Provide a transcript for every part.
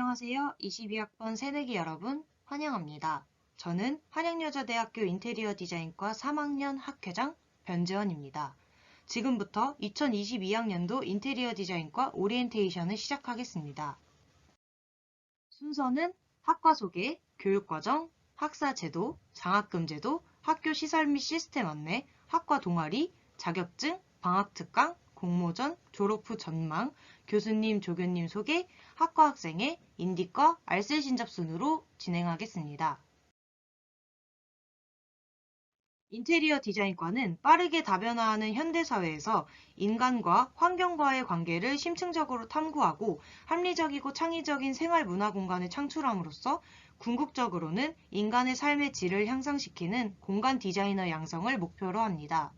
안녕하세요. 22학번 새내기 여러분, 환영합니다. 저는 한양여자대학교 인테리어 디자인과 3학년 학회장 변재원입니다. 지금부터 2022학년도 인테리어 디자인과 오리엔테이션을 시작하겠습니다. 순서는 학과 소개, 교육과정, 학사 제도, 장학금 제도, 학교 시설 및 시스템 안내, 학과 동아리, 자격증, 방학특강, 공모전, 졸업 후 전망, 교수님, 조교님 소개, 학과 학생의 인디과 알쓸 신잡 순으로 진행하겠습니다. 인테리어 디자인과는 빠르게 다변화하는 현대사회에서 인간과 환경과의 관계를 심층적으로 탐구하고 합리적이고 창의적인 생활 문화 공간을 창출함으로써 궁극적으로는 인간의 삶의 질을 향상시키는 공간 디자이너 양성을 목표로 합니다.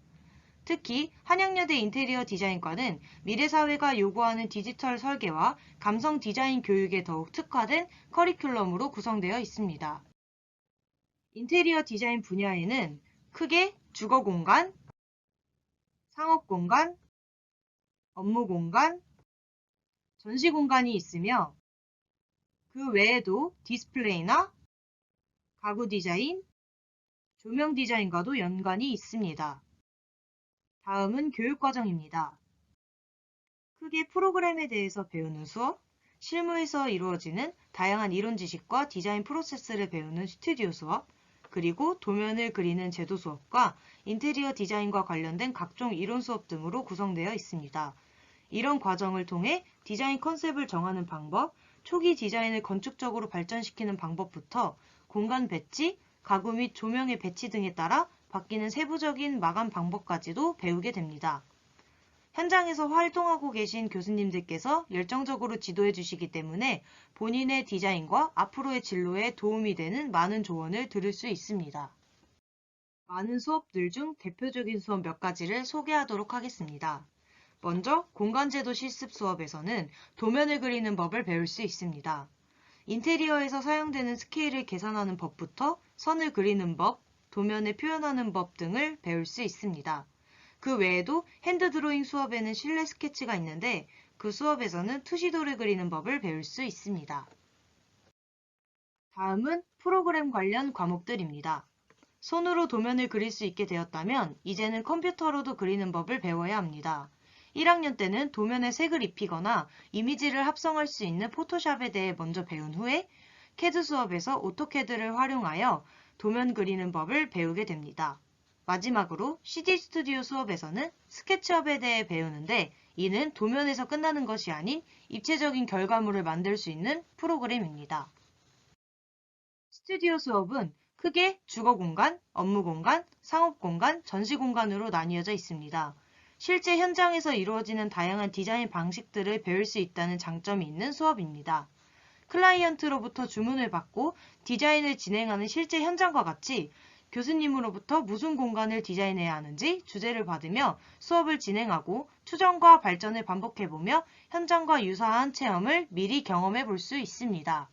특히 한양여대 인테리어 디자인과는 미래사회가 요구하는 디지털 설계와 감성 디자인 교육에 더욱 특화된 커리큘럼으로 구성되어 있습니다. 인테리어 디자인 분야에는 크게 주거 공간, 상업 공간, 업무 공간, 전시 공간이 있으며 그 외에도 디스플레이나 가구 디자인, 조명 디자인과도 연관이 있습니다. 다음은 교육과정입니다. 크게 프로그램에 대해서 배우는 수업, 실무에서 이루어지는 다양한 이론 지식과 디자인 프로세스를 배우는 스튜디오 수업, 그리고 도면을 그리는 제도 수업과 인테리어 디자인과 관련된 각종 이론 수업 등으로 구성되어 있습니다. 이런 과정을 통해 디자인 컨셉을 정하는 방법, 초기 디자인을 건축적으로 발전시키는 방법부터 공간 배치, 가구 및 조명의 배치 등에 따라 바뀌는 세부적인 마감 방법까지도 배우게 됩니다. 현장에서 활동하고 계신 교수님들께서 열정적으로 지도해 주시기 때문에 본인의 디자인과 앞으로의 진로에 도움이 되는 많은 조언을 들을 수 있습니다. 많은 수업들 중 대표적인 수업 몇 가지를 소개하도록 하겠습니다. 먼저 공간제도 실습 수업에서는 도면을 그리는 법을 배울 수 있습니다. 인테리어에서 사용되는 스케일을 계산하는 법부터 선을 그리는 법, 도면을 표현하는 법 등을 배울 수 있습니다. 그 외에도 핸드 드로잉 수업에는 실내 스케치가 있는데 그 수업에서는 투시도를 그리는 법을 배울 수 있습니다. 다음은 프로그램 관련 과목들입니다. 손으로 도면을 그릴 수 있게 되었다면 이제는 컴퓨터로도 그리는 법을 배워야 합니다. 1학년 때는 도면에 색을 입히거나 이미지를 합성할 수 있는 포토샵에 대해 먼저 배운 후에 캐드 수업에서 오토캐드를 활용하여 도면 그리는 법을 배우게 됩니다. 마지막으로 CD 스튜디오 수업에서는 스케치업에 대해 배우는데 이는 도면에서 끝나는 것이 아닌 입체적인 결과물을 만들 수 있는 프로그램입니다. 스튜디오 수업은 크게 주거 공간, 업무 공간, 상업 공간, 전시 공간으로 나뉘어져 있습니다. 실제 현장에서 이루어지는 다양한 디자인 방식들을 배울 수 있다는 장점이 있는 수업입니다. 클라이언트로부터 주문을 받고 디자인을 진행하는 실제 현장과 같이 교수님으로부터 무슨 공간을 디자인해야 하는지 주제를 받으며 수업을 진행하고 추정과 발전을 반복해보며 현장과 유사한 체험을 미리 경험해 볼 수 있습니다.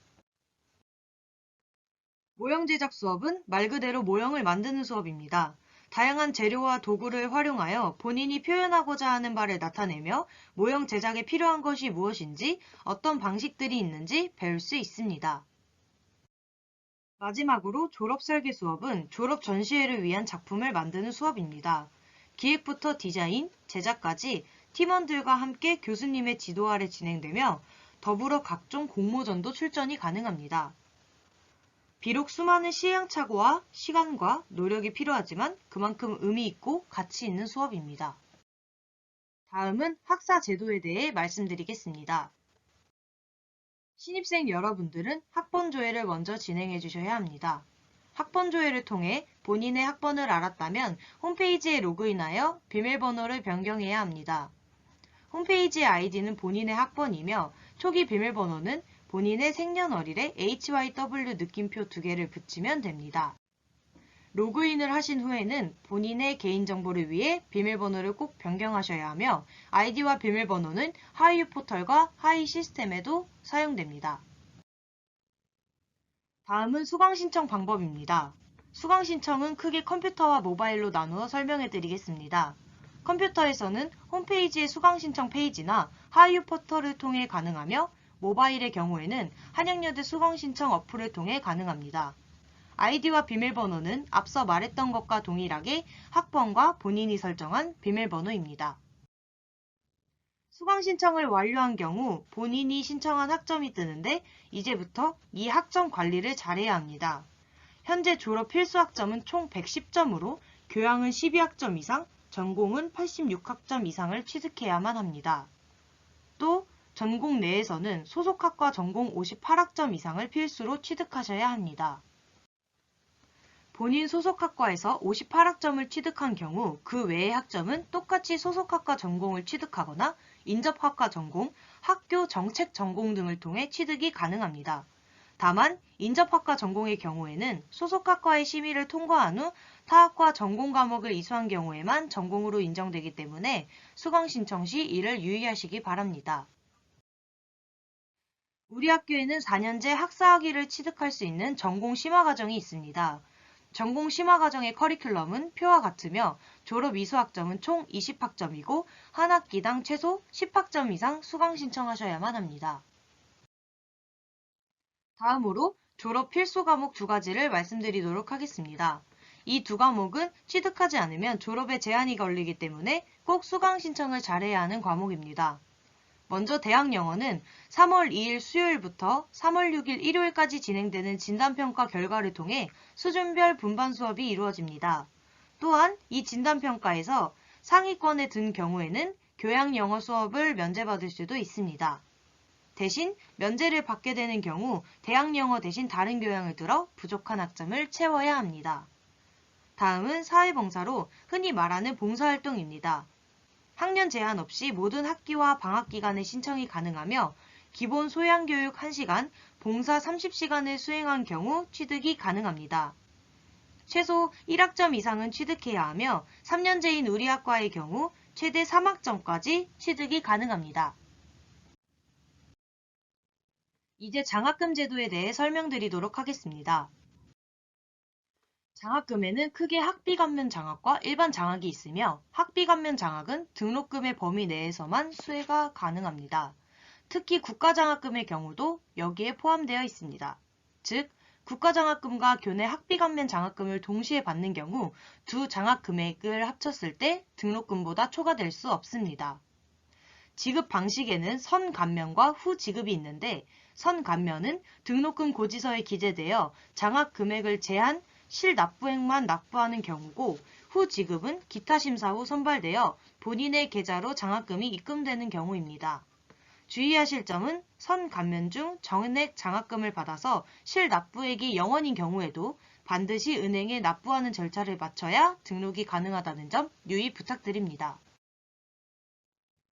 모형 제작 수업은 말 그대로 모형을 만드는 수업입니다. 다양한 재료와 도구를 활용하여 본인이 표현하고자 하는 바를 나타내며 모형 제작에 필요한 것이 무엇인지 어떤 방식들이 있는지 배울 수 있습니다. 마지막으로 졸업 설계 수업은 졸업 전시회를 위한 작품을 만드는 수업입니다. 기획부터 디자인, 제작까지 팀원들과 함께 교수님의 지도 아래 진행되며 더불어 각종 공모전도 출전이 가능합니다. 비록 수많은 시행착오와 시간과 노력이 필요하지만 그만큼 의미 있고 가치 있는 수업입니다. 다음은 학사 제도에 대해 말씀드리겠습니다. 신입생 여러분들은 학번 조회를 먼저 진행해 주셔야 합니다. 학번 조회를 통해 본인의 학번을 알았다면 홈페이지에 로그인하여 비밀번호를 변경해야 합니다. 홈페이지의 아이디는 본인의 학번이며 초기 비밀번호는 본인의 생년월일에 HYW 느낌표 2개를 붙이면 됩니다. 로그인을 하신 후에는 본인의 개인정보를 위해 비밀번호를 꼭 변경하셔야 하며 아이디와 비밀번호는 하이 포털과 하이 시스템에도 사용됩니다. 다음은 수강 신청 방법입니다. 수강 신청은 크게 컴퓨터와 모바일로 나누어 설명해 드리겠습니다. 컴퓨터에서는 홈페이지의 수강 신청 페이지나 하이 포털을 통해 가능하며 모바일의 경우에는 한양여대 수강신청 어플을 통해 가능합니다. 아이디와 비밀번호는 앞서 말했던 것과 동일하게 학번과 본인이 설정한 비밀번호입니다. 수강 신청을 완료한 경우 본인이 신청한 학점이 뜨는데 이제부터 이 학점 관리를 잘해야 합니다. 현재 졸업 필수 학점은 총 110점으로 교양은 12학점 이상, 전공은 86학점 이상을 취득해야만 합니다. 또 전공 내에서는 소속학과 전공 58학점 이상을 필수로 취득하셔야 합니다. 본인 소속학과에서 58학점을 취득한 경우 그 외의 학점은 똑같이 소속학과 전공을 취득하거나 인접학과 전공, 학교 정책 전공 등을 통해 취득이 가능합니다. 다만 인접학과 전공의 경우에는 소속학과의 심의를 통과한 후 타학과 전공 과목을 이수한 경우에만 전공으로 인정되기 때문에 수강 신청 시 이를 유의하시기 바랍니다. 우리 학교에는 4년제 학사학위를 취득할 수 있는 전공 심화 과정이 있습니다. 전공 심화 과정의 커리큘럼은 표와 같으며 졸업 이수 학점은 총 20학점이고 한 학기당 최소 10학점 이상 수강 신청하셔야만 합니다. 다음으로 졸업 필수 과목 두 가지를 말씀드리도록 하겠습니다. 이 두 과목은 취득하지 않으면 졸업에 제한이 걸리기 때문에 꼭 수강 신청을 잘해야 하는 과목입니다. 먼저 대학 영어는 3월 2일 수요일부터 3월 6일 일요일까지 진행되는 진단평가 결과를 통해 수준별 분반 수업이 이루어집니다. 또한 이 진단평가에서 상위권에 든 경우에는 교양 영어 수업을 면제받을 수도 있습니다. 대신 면제를 받게 되는 경우 대학 영어 대신 다른 교양을 들어 부족한 학점을 채워야 합니다. 다음은 사회봉사로 흔히 말하는 봉사활동입니다. 학년 제한 없이 모든 학기와 방학 기간에 신청이 가능하며 기본 소양교육 1시간, 봉사 30시간을 수행한 경우 취득이 가능합니다. 최소 1학점 이상은 취득해야 하며 3년제인 우리 학과의 경우 최대 3학점까지 취득이 가능합니다. 이제 장학금 제도에 대해 설명드리도록 하겠습니다. 장학금에는 크게 학비 감면 장학과 일반 장학이 있으며 학비 감면 장학은 등록금의 범위 내에서만 수혜가 가능합니다. 특히 국가장학금의 경우도 여기에 포함되어 있습니다. 즉, 국가장학금과 교내 학비 감면 장학금을 동시에 받는 경우 두 장학 금액을 합쳤을 때 등록금보다 초과될 수 없습니다. 지급 방식에는 선 감면과 후 지급이 있는데 선 감면은 등록금 고지서에 기재되어 장학 금액을 제한 실납부액만 납부하는 경우고 후 지급은 기타 심사 후 선발되어 본인의 계좌로 장학금이 입금되는 경우입니다. 주의하실 점은 선 감면 중 전액 장학금을 받아서 실납부액이 0원인 경우에도 반드시 은행에 납부하는 절차를 마쳐야 등록이 가능하다는 점 유의 부탁드립니다.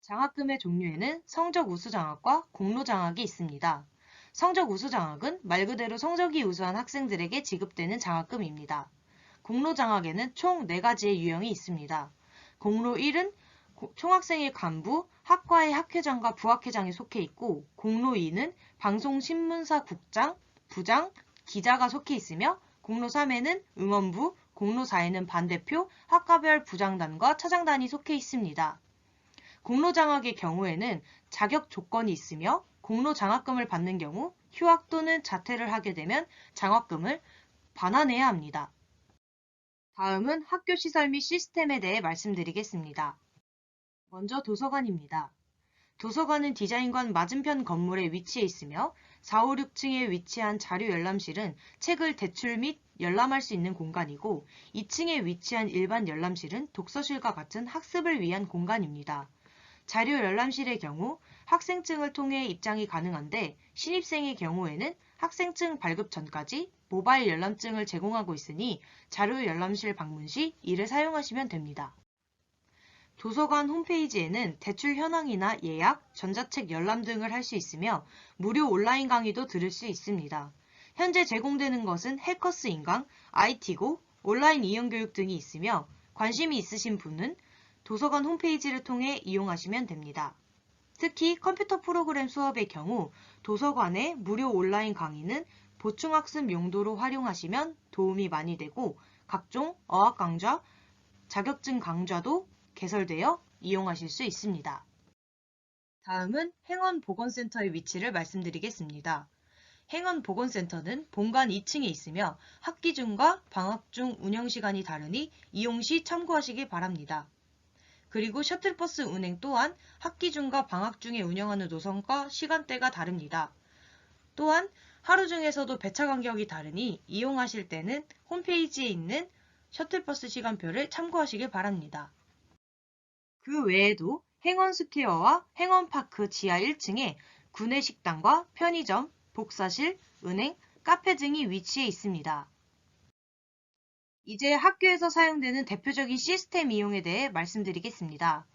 장학금의 종류에는 성적 우수 장학과 공로 장학이 있습니다. 성적 우수 장학은 말 그대로 성적이 우수한 학생들에게 지급되는 장학금입니다. 공로 장학에는 총 4가지의 유형이 있습니다. 공로 1은 총학생회 간부, 학과의 학회장과 부학회장이 속해 있고 공로 2는 방송신문사 국장, 부장, 기자가 속해 있으며 공로 3에는 응원부, 공로 4에는 반대표, 학과별 부장단과 차장단이 속해 있습니다. 공로 장학의 경우에는 자격 조건이 있으며 공로 장학금을 받는 경우 휴학 또는 자퇴를 하게 되면 장학금을 반환해야 합니다. 다음은 학교 시설 및 시스템에 대해 말씀드리겠습니다. 먼저 도서관입니다. 도서관은 디자인관 맞은편 건물에 위치해 있으며 4, 5, 6층에 위치한 자료 열람실은 책을 대출 및 열람할 수 있는 공간이고 2층에 위치한 일반 열람실은 독서실과 같은 학습을 위한 공간입니다. 자료 열람실의 경우 학생증을 통해 입장이 가능한데 신입생의 경우에는 학생증 발급 전까지 모바일 열람증을 제공하고 있으니 자료 열람실 방문 시 이를 사용하시면 됩니다. 도서관 홈페이지에는 대출 현황이나 예약, 전자책 열람 등을 할 수 있으며 무료 온라인 강의도 들을 수 있습니다. 현재 제공되는 것은 해커스 인강, IT고, 온라인 이용교육 등이 있으며 관심이 있으신 분은 도서관 홈페이지를 통해 이용하시면 됩니다. 특히 컴퓨터 프로그램 수업의 경우 도서관의 무료 온라인 강의는 보충학습 용도로 활용하시면 도움이 많이 되고 각종 어학 강좌, 자격증 강좌도 개설되어 이용하실 수 있습니다. 다음은 행원보건센터의 위치를 말씀드리겠습니다. 행원보건센터는 본관 2층에 있으며 학기 중과 방학 중 운영시간이 다르니 이용 시 참고하시기 바랍니다. 그리고 셔틀버스 운행 또한 학기 중과 방학 중에 운영하는 노선과 시간대가 다릅니다. 또한 하루 중에서도 배차 간격이 다르니 이용하실 때는 홈페이지에 있는 셔틀버스 시간표를 참고하시길 바랍니다. 그 외에도 행원스퀘어와 행원파크 지하 1층에 구내식당과 편의점, 복사실, 은행, 카페 등이 위치해 있습니다. 이제 학교에서 사용되는 대표적인 시스템 이용에 대해 말씀드리겠습니다.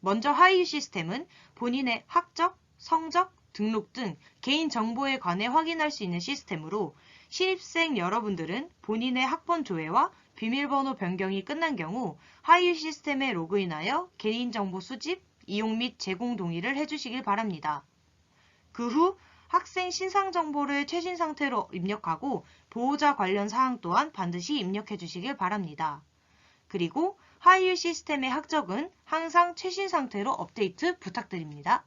먼저 하이유 시스템은 본인의 학적, 성적, 등록 등 개인 정보에 관해 확인할 수 있는 시스템으로 신입생 여러분들은 본인의 학번 조회와 비밀번호 변경이 끝난 경우 하이유 시스템에 로그인하여 개인정보 수집, 이용 및 제공 동의를 해주시길 바랍니다. 그 후 학생 신상 정보를 최신 상태로 입력하고 보호자 관련 사항 또한 반드시 입력해 주시길 바랍니다. 그리고 하이유 시스템의 학적은 항상 최신 상태로 업데이트 부탁드립니다.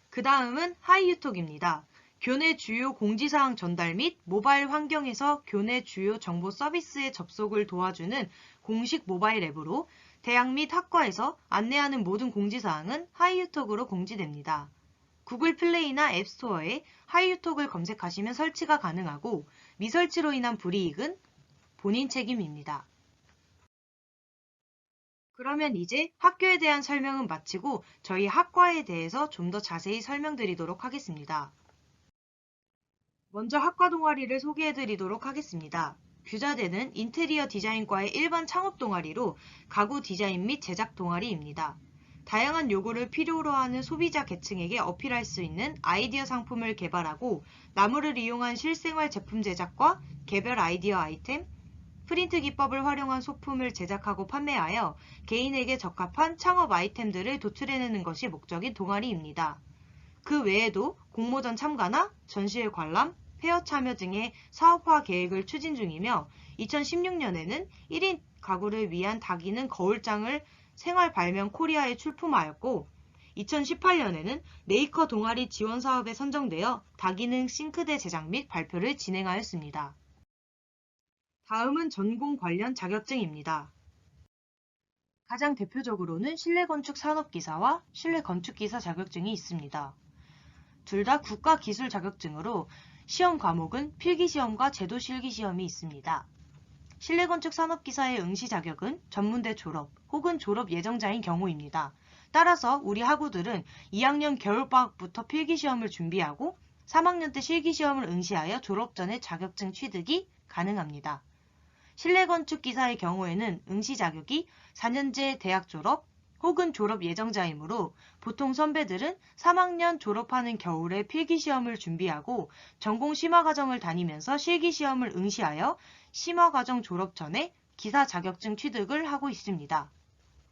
그 다음은 하이유톡입니다. 교내 주요 공지사항 전달 및 모바일 환경에서 교내 주요 정보 서비스의 접속을 도와주는 공식 모바일 앱으로 대학 및 학과에서 안내하는 모든 공지사항은 하이유톡으로 공지됩니다. 구글 플레이나 앱스토어에 하이유톡을 검색하시면 설치가 가능하고 미설치로 인한 불이익은 본인 책임입니다. 그러면 이제 학교에 대한 설명은 마치고 저희 학과에 대해서 좀 더 자세히 설명드리도록 하겠습니다. 먼저 학과 동아리를 소개해드리도록 하겠습니다. 규자대는 인테리어 디자인과의 일반 창업 동아리로 가구 디자인 및 제작 동아리입니다. 다양한 요구를 필요로 하는 소비자 계층에게 어필할 수 있는 아이디어 상품을 개발하고 나무를 이용한 실생활 제품 제작과 개별 아이디어 아이템, 프린트 기법을 활용한 소품을 제작하고 판매하여 개인에게 적합한 창업 아이템들을 도출해내는 것이 목적인 동아리입니다. 그 외에도 공모전 참가나 전시회 관람, 페어 참여 등의 사업화 계획을 추진 중이며 2016년에는 1인 가구를 위한 다기능 거울장을 생활 발명 코리아에 출품하였고 2018년에는 메이커 동아리 지원 사업에 선정되어 다기능 싱크대 제작 및 발표를 진행하였습니다. 다음은 전공 관련 자격증입니다. 가장 대표적으로는 실내건축 산업기사와 실내건축기사 자격증이 있습니다. 둘 다 국가기술 자격증으로 시험 과목은 필기시험과 제도실기시험이 있습니다. 실내건축 산업기사의 응시 자격은 전문대 졸업 혹은 졸업 예정자인 경우입니다. 따라서 우리 학우들은 2학년 겨울방학부터 필기시험을 준비하고 3학년 때 실기시험을 응시하여 졸업 전에 자격증 취득이 가능합니다. 실내건축기사의 경우에는 응시 자격이 4년제 대학 졸업 혹은 졸업 예정자이므로 보통 선배들은 3학년 졸업하는 겨울에 필기시험을 준비하고 전공 심화과정을 다니면서 실기시험을 응시하여 심화과정 졸업 전에 기사 자격증 취득을 하고 있습니다.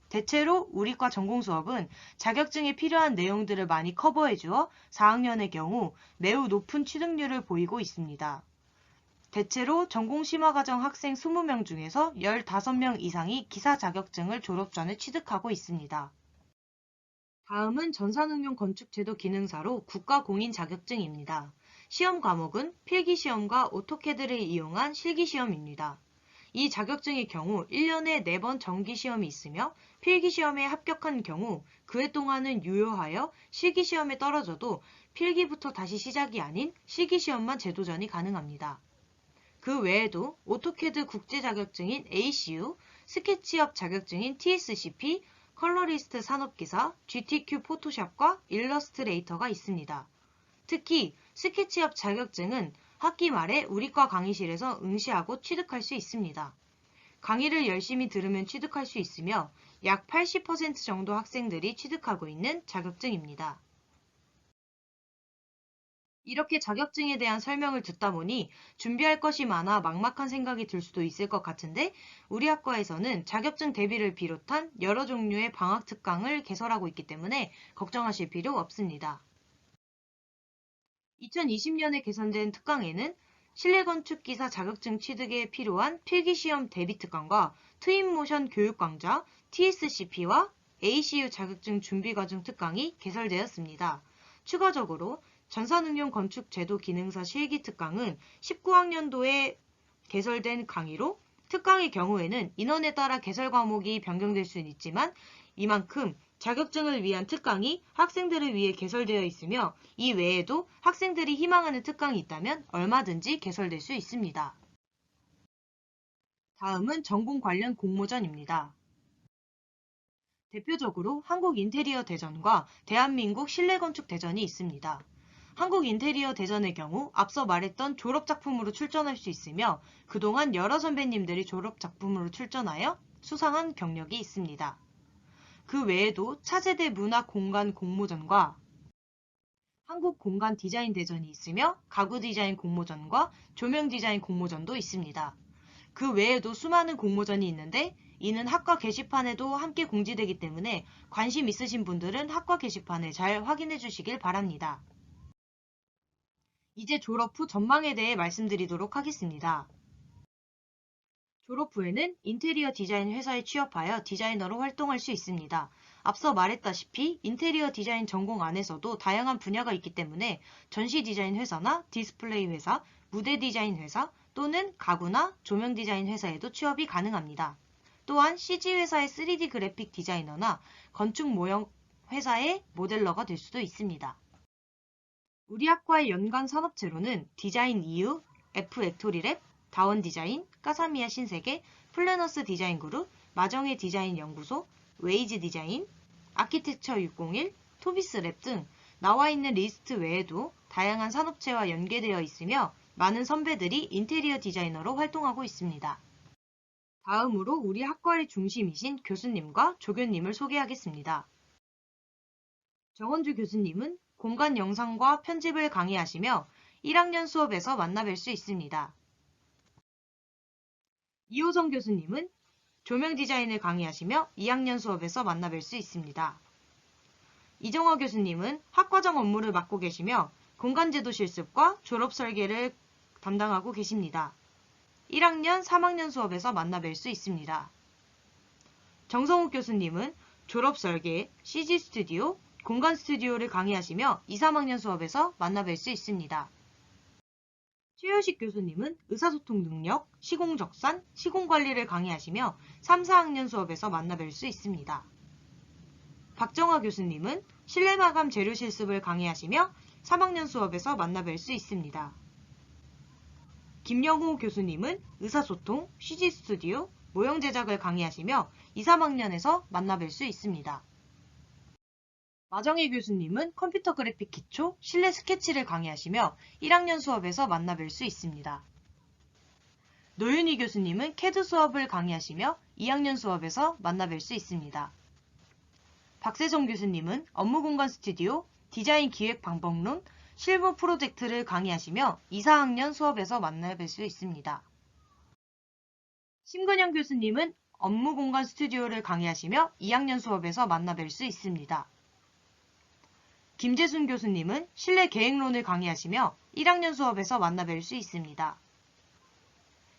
대체로 우리과 전공 수업은 자격증에 필요한 내용들을 많이 커버해주어 4학년의 경우 매우 높은 취득률을 보이고 있습니다. 대체로 전공 심화과정 학생 20명 중에서 15명 이상이 기사 자격증을 졸업 전에 취득하고 있습니다. 다음은 전산응용 건축제도 기능사로 국가공인 자격증입니다. 시험 과목은 필기시험과 오토캐드를 이용한 실기시험입니다. 이 자격증의 경우 1년에 4번 정기시험이 있으며 필기시험에 합격한 경우 그 해 동안은 유효하여 실기시험에 떨어져도 필기부터 다시 시작이 아닌 실기시험만 재도전이 가능합니다. 그 외에도 오토캐드 국제 자격증인 ACU, 스케치업 자격증인 TSCP, 컬러리스트 산업기사, GTQ 포토샵과 일러스트레이터가 있습니다. 특히 스케치업 자격증은 학기 말에 우리과 강의실에서 응시하고 취득할 수 있습니다. 강의를 열심히 들으면 취득할 수 있으며 약 80% 정도 학생들이 취득하고 있는 자격증입니다. 이렇게 자격증에 대한 설명을 듣다 보니 준비할 것이 많아 막막한 생각이 들 수도 있을 것 같은데 우리 학과에서는 자격증 대비를 비롯한 여러 종류의 방학 특강을 개설하고 있기 때문에 걱정하실 필요 없습니다. 2020년에 개선된 특강에는 실내건축기사 자격증 취득에 필요한 필기시험 대비 특강과 트윈모션 교육강좌 TSCP와 ACU 자격증 준비과정 특강이 개설되었습니다. 추가적으로 전산응용건축제도 기능사 실기 특강은 19학년도에 개설된 강의로 특강의 경우에는 인원에 따라 개설 과목이 변경될 수는 있지만 이만큼 자격증을 위한 특강이 학생들을 위해 개설되어 있으며 이 외에도 학생들이 희망하는 특강이 있다면 얼마든지 개설될 수 있습니다. 다음은 전공 관련 공모전입니다. 대표적으로 한국인테리어대전과 대한민국 실내건축대전이 있습니다. 한국인테리어대전의 경우 앞서 말했던 졸업작품으로 출전할 수 있으며 그동안 여러 선배님들이 졸업작품으로 출전하여 수상한 경력이 있습니다. 그 외에도 차세대 문화공간 공모전과 한국공간디자인대전이 있으며 가구디자인 공모전과 조명디자인 공모전도 있습니다. 그 외에도 수많은 공모전이 있는데 이는 학과 게시판에도 함께 공지되기 때문에 관심 있으신 분들은 학과 게시판을 잘 확인해 주시길 바랍니다. 이제 졸업 후 전망에 대해 말씀드리도록 하겠습니다. 졸업 후에는 인테리어 디자인 회사에 취업하여 디자이너로 활동할 수 있습니다. 앞서 말했다시피 인테리어 디자인 전공 안에서도 다양한 분야가 있기 때문에 전시 디자인 회사나 디스플레이 회사, 무대 디자인 회사 또는 가구나 조명 디자인 회사에도 취업이 가능합니다. 또한 CG 회사의 3D 그래픽 디자이너나 건축 모형 회사의 모델러가 될 수도 있습니다. 우리 학과의 연관 산업체로는 디자인 EU, F 액토리랩, 다원 디자인, 까사미야 신세계, 플래너스 디자인 그룹, 마정의 디자인 연구소, 웨이즈 디자인, 아키텍처 601, 토비스랩 등 나와 있는 리스트 외에도 다양한 산업체와 연계되어 있으며 많은 선배들이 인테리어 디자이너로 활동하고 있습니다. 다음으로 우리 학과의 중심이신 교수님과 조교님을 소개하겠습니다. 정원주 교수님은 공간 영상과 편집을 강의하시며 1학년 수업에서 만나뵐 수 있습니다. 이호성 교수님은 조명 디자인을 강의하시며 2학년 수업에서 만나뵐 수 있습니다. 이정화 교수님은 학과정 업무를 맡고 계시며 공간제도 실습과 졸업 설계를 담당하고 계십니다. 1학년, 3학년 수업에서 만나뵐 수 있습니다. 정성욱 교수님은 졸업 설계, CG 스튜디오, 공간 스튜디오를 강의하시며 2, 3학년 수업에서 만나뵐 수 있습니다. 최효식 교수님은 의사소통 능력, 시공적산, 시공관리를 강의하시며 3, 4학년 수업에서 만나뵐 수 있습니다. 박정화 교수님은 실내마감 재료 실습을 강의하시며 3학년 수업에서 만나뵐 수 있습니다. 김영호 교수님은 의사소통, CG 스튜디오, 모형 제작을 강의하시며 2, 3학년에서 만나뵐 수 있습니다. 마정희 교수님은 컴퓨터 그래픽 기초, 실내 스케치를 강의하시며 1학년 수업에서 만나뵐 수 있습니다. 노윤희 교수님은 CAD 수업을 강의하시며 2학년 수업에서 만나뵐 수 있습니다. 박세정 교수님은 업무공간 스튜디오, 디자인 기획 방법론, 실무 프로젝트를 강의하시며 2, 4학년 수업에서 만나뵐 수 있습니다. 심근영 교수님은 업무공간 스튜디오를 강의하시며 2학년 수업에서 만나뵐 수 있습니다. 김재순 교수님은 실내 계획론을 강의하시며 1학년 수업에서 만나뵐 수 있습니다.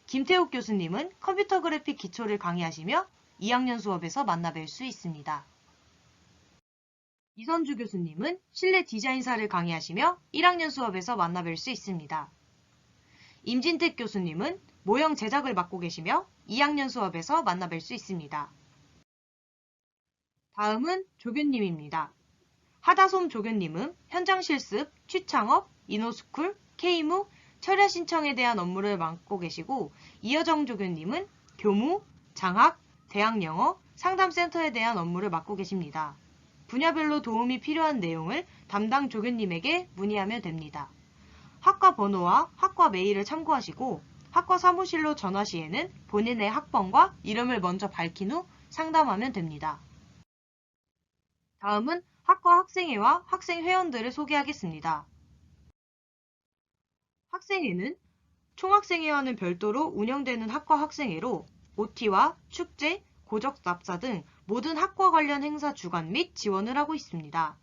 김태욱 교수님은 컴퓨터 그래픽 기초를 강의하시며 2학년 수업에서 만나뵐 수 있습니다. 이선주 교수님은 실내 디자인사를 강의하시며 1학년 수업에서 만나뵐 수 있습니다. 임진택 교수님은 모형 제작을 맡고 계시며 2학년 수업에서 만나뵐 수 있습니다. 다음은 조교님입니다. 하다솜 조교님은 현장 실습, 취창업, 이노스쿨, K무, 철야 신청에 대한 업무를 맡고 계시고 이여정 조교님은 교무, 장학, 대학영어, 상담센터에 대한 업무를 맡고 계십니다. 분야별로 도움이 필요한 내용을 담당 조교님에게 문의하면 됩니다. 학과 번호와 학과 메일을 참고하시고 학과 사무실로 전화 시에는 본인의 학번과 이름을 먼저 밝힌 후 상담하면 됩니다. 다음은 학과 학생회와 학생회원들을 소개하겠습니다. 학생회는 총학생회와는 별도로 운영되는 학과 학생회로 OT와 축제, 고적납사 등 모든 학과 관련 행사 주관 및 지원을 하고 있습니다.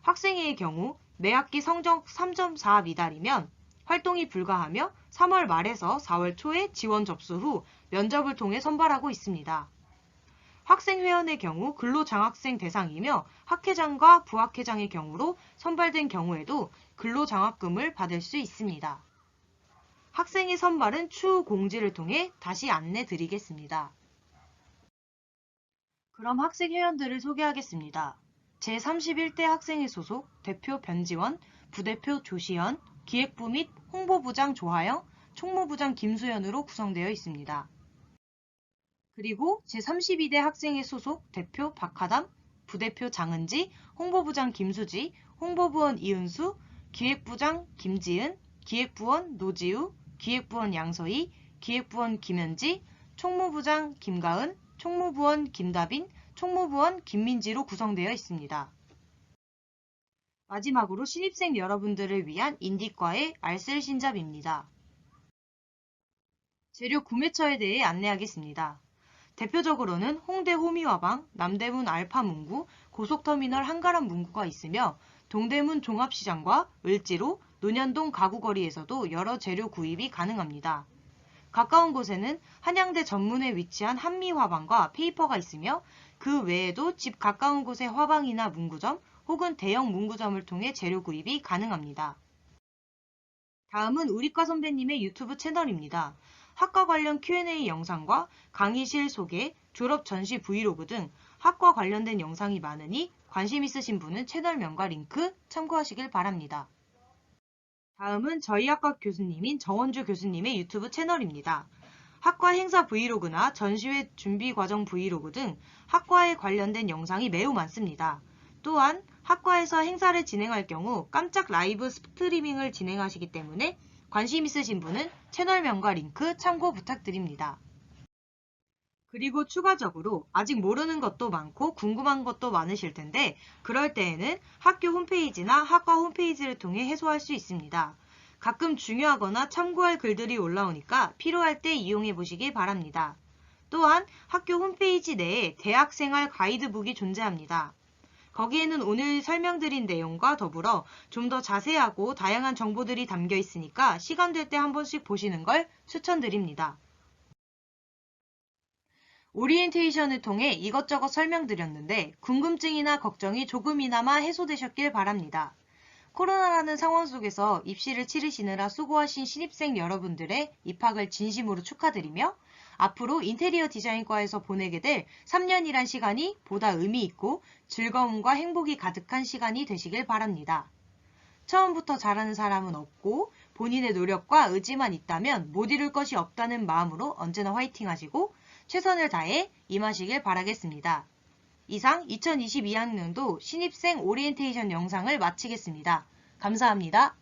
학생회의 경우 매 학기 성적 3.4 미달이면 활동이 불가하며 3월 말에서 4월 초에 지원 접수 후 면접을 통해 선발하고 있습니다. 학생회원의 경우 근로장학생 대상이며 학회장과 부학회장의 경우로 선발된 경우에도 근로장학금을 받을 수 있습니다. 학생의 선발은 추후 공지를 통해 다시 안내 드리겠습니다. 그럼 학생회원들을 소개하겠습니다. 제31대 학생회 소속 대표 변지원, 부대표 조시현, 기획부 및 홍보부장 조하영, 총무부장 김수현으로 구성되어 있습니다. 그리고 제32대 학생회 소속 대표 박하담, 부대표 장은지, 홍보부장 김수지, 홍보부원 이은수, 기획부장 김지은, 기획부원 노지우, 기획부원 양서희, 기획부원 김현지, 총무부장 김가은, 총무부원 김다빈, 총무부원 김민지로 구성되어 있습니다. 마지막으로 신입생 여러분들을 위한 인디과의 알쓸 신잡입니다. 재료 구매처에 대해 안내하겠습니다. 대표적으로는 홍대 호미화방, 남대문 알파문구, 고속터미널 한가람 문구가 있으며 동대문 종합시장과 을지로, 논현동 가구거리에서도 여러 재료 구입이 가능합니다. 가까운 곳에는 한양대 전문에 위치한 한미화방과 페이퍼가 있으며 그 외에도 집 가까운 곳의 화방이나 문구점 혹은 대형 문구점을 통해 재료 구입이 가능합니다. 다음은 우리과 선배님의 유튜브 채널입니다. 학과 관련 Q&A 영상과 강의실 소개, 졸업 전시 브이로그 등 학과 관련된 영상이 많으니 관심 있으신 분은 채널명과 링크 참고하시길 바랍니다. 다음은 저희 학과 교수님인 정원주 교수님의 유튜브 채널입니다. 학과 행사 브이로그나 전시회 준비 과정 브이로그 등 학과에 관련된 영상이 매우 많습니다. 또한 학과에서 행사를 진행할 경우 깜짝 라이브 스트리밍을 진행하시기 때문에 관심 있으신 분은 채널명과 링크 참고 부탁드립니다. 그리고 추가적으로 아직 모르는 것도 많고 궁금한 것도 많으실 텐데 그럴 때에는 학교 홈페이지나 학과 홈페이지를 통해 해소할 수 있습니다. 가끔 중요하거나 참고할 글들이 올라오니까 필요할 때 이용해 보시기 바랍니다. 또한 학교 홈페이지 내에 대학생활 가이드북이 존재합니다. 거기에는 오늘 설명드린 내용과 더불어 좀 더 자세하고 다양한 정보들이 담겨 있으니까 시간 될 때 한 번씩 보시는 걸 추천드립니다. 오리엔테이션을 통해 이것저것 설명드렸는데 궁금증이나 걱정이 조금이나마 해소되셨길 바랍니다. 코로나라는 상황 속에서 입시를 치르시느라 수고하신 신입생 여러분들의 입학을 진심으로 축하드리며 앞으로 인테리어 디자인과에서 보내게 될 3년이란 시간이 보다 의미 있고 즐거움과 행복이 가득한 시간이 되시길 바랍니다. 처음부터 잘하는 사람은 없고 본인의 노력과 의지만 있다면 못 이룰 것이 없다는 마음으로 언제나 화이팅 하시고 최선을 다해 임하시길 바라겠습니다. 이상 2022학년도 신입생 오리엔테이션 영상을 마치겠습니다. 감사합니다.